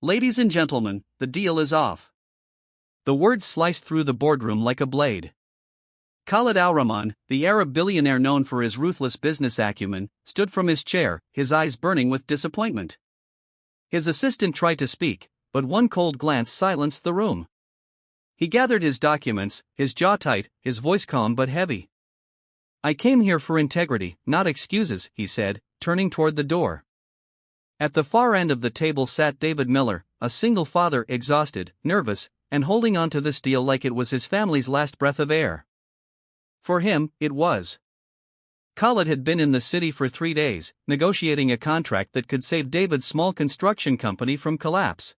Ladies and gentlemen, the deal is off. The words sliced through the boardroom like a blade. Khalid Al-Rahman, the Arab billionaire known for his ruthless business acumen, stood from his chair, his eyes burning with disappointment. His assistant tried to speak, but one cold glance silenced the room. He gathered his documents, his jaw tight, his voice calm but heavy. "I came here for integrity, not excuses," he said, turning toward the door. At the far end of the table sat David Miller, a single father, exhausted, nervous, and holding on to this deal like it was his family's last breath of air. For him, it was. Khalid had been in the city for 3 days, negotiating a contract that could save David's small construction company from collapse.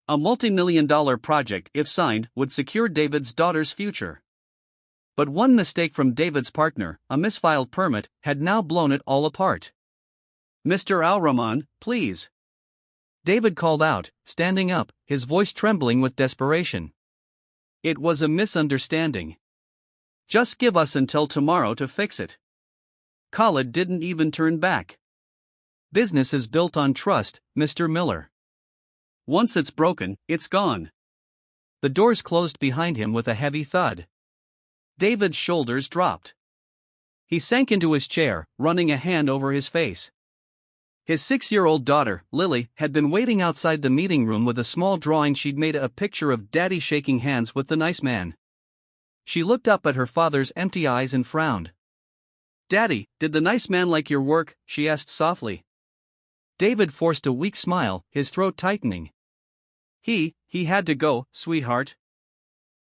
A multi-million-dollar project, if signed, would secure David's daughter's future. But one mistake from David's partner, a misfiled permit, had now blown it all apart. "Mr. Al-Rahman, please," David called out, standing up, his voice trembling with desperation. "It was a misunderstanding. Just give us until tomorrow to fix it." Khalid didn't even turn back. "Business is built on trust, Mr. Miller. Once it's broken, it's gone." The doors closed behind him with a heavy thud. David's shoulders dropped. He sank into his chair, running a hand over his face. His 6-year-old daughter, Lily, had been waiting outside the meeting room with a small drawing she'd made, a picture of Daddy shaking hands with the nice man. She looked up at her father's empty eyes and frowned. "Daddy, did the nice man like your work?" she asked softly. David forced a weak smile, his throat tightening. He had to go, sweetheart."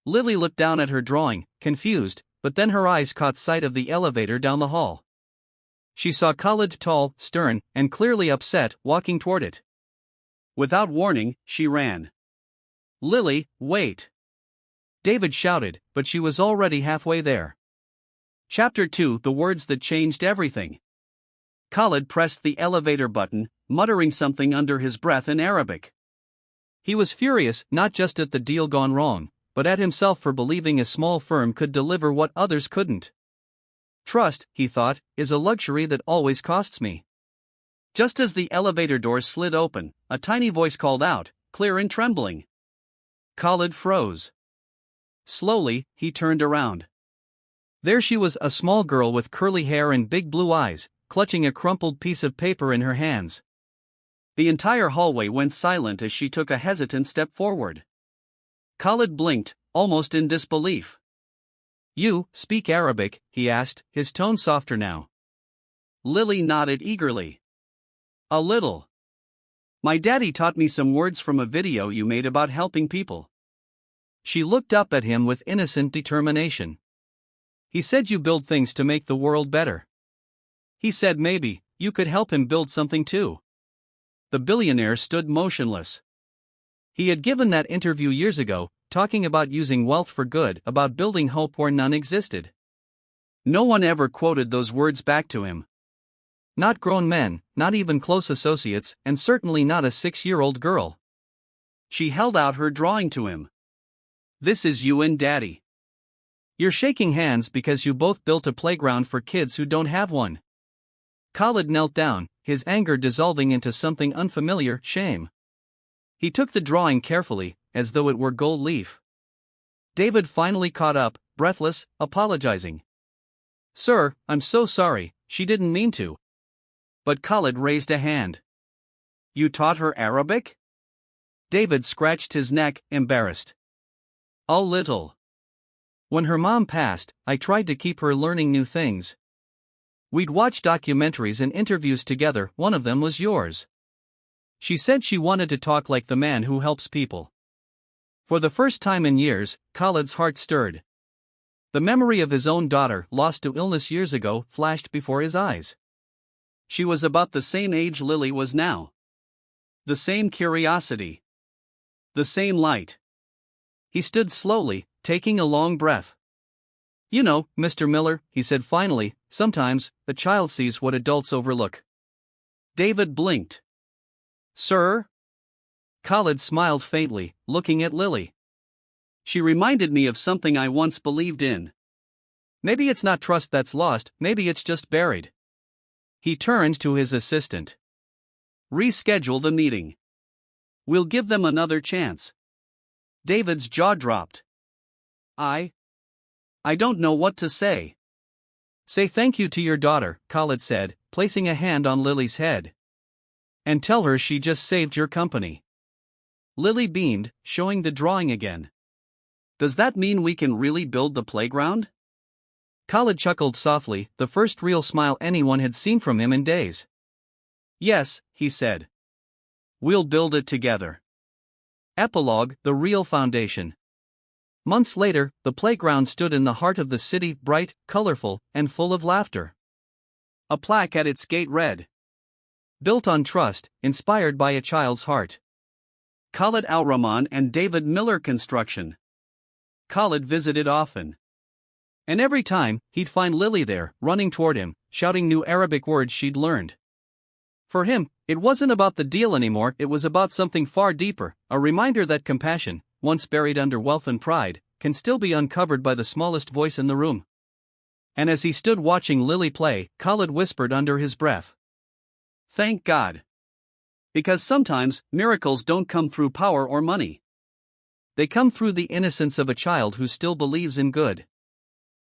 Lily looked down at her drawing, confused, but then her eyes caught sight of the elevator down the hall. She saw Khalid, tall, stern, and clearly upset, walking toward it. Without warning, she ran. "Lily, wait!" David shouted, but she was already halfway there. Chapter 2: The words that changed everything. Khalid pressed the elevator button, muttering something under his breath in Arabic. He was furious, not just at the deal gone wrong, but at himself for believing a small firm could deliver what others couldn't. "Trust," he thought, "is a luxury that always costs me." Just as the elevator doors slid open, a tiny voice called out, clear and trembling. Khalid froze. Slowly, he turned around. There she was, a small girl with curly hair and big blue eyes, clutching a crumpled piece of paper in her hands. The entire hallway went silent as she took a hesitant step forward. Khalid blinked, almost in disbelief. "You speak Arabic?" he asked, his tone softer now. Lily nodded eagerly. "A little. My daddy taught me some words from a video you made about helping people." She looked up at him with innocent determination. "He said you build things to make the world better. He said maybe you could help him build something too." The billionaire stood motionless. He had given that interview years ago, talking about using wealth for good, about building hope where none existed. No one ever quoted those words back to him. Not grown men, not even close associates, and certainly not a 6-year-old girl. She held out her drawing to him. "This is you and Daddy. You're shaking hands because you both built a playground for kids who don't have one." Khalid knelt down, his anger dissolving into something unfamiliar, shame. He took the drawing carefully, as though it were gold leaf. David finally caught up, breathless, apologizing. "Sir, I'm so sorry, she didn't mean to." But Khalid raised a hand. "You taught her Arabic?" David scratched his neck, embarrassed. "A little. When her mom passed, I tried to keep her learning new things. We'd watch documentaries and interviews together, one of them was yours. She said she wanted to talk like the man who helps people." For the first time in years, Khalid's heart stirred. The memory of his own daughter, lost to illness years ago, flashed before his eyes. She was about the same age Lily was now. The same curiosity. The same light. He stood slowly, taking a long breath. "You know, Mr. Miller," he said finally, "sometimes, a child sees what adults overlook." David blinked. "Sir?" Khalid smiled faintly, looking at Lily. "She reminded me of something I once believed in. Maybe it's not trust that's lost, maybe it's just buried." He turned to his assistant. "Reschedule the meeting." We'll give them another chance. David's jaw dropped. I don't know what to say. Say thank you to your daughter, Khalid said, placing a hand on Lily's head. And tell her she just saved your company. Lily beamed, showing the drawing again. Does that mean we can really build the playground? Khalid chuckled softly, the first real smile anyone had seen from him in days. Yes, he said. We'll build it together. Epilogue: The Real Foundation. Months later, the playground stood in the heart of the city, bright, colorful, and full of laughter. A plaque at its gate read, "Built on trust, inspired by a child's heart. Khalid Al-Rahman and David Miller Construction." Khalid visited often. And every time, he'd find Lily there, running toward him, shouting new Arabic words she'd learned. For him, it wasn't about the deal anymore, it was about something far deeper, a reminder that compassion, once buried under wealth and pride, can still be uncovered by the smallest voice in the room. And as he stood watching Lily play, Khalid whispered under his breath, "Thank God." Because sometimes, miracles don't come through power or money. They come through the innocence of a child who still believes in good.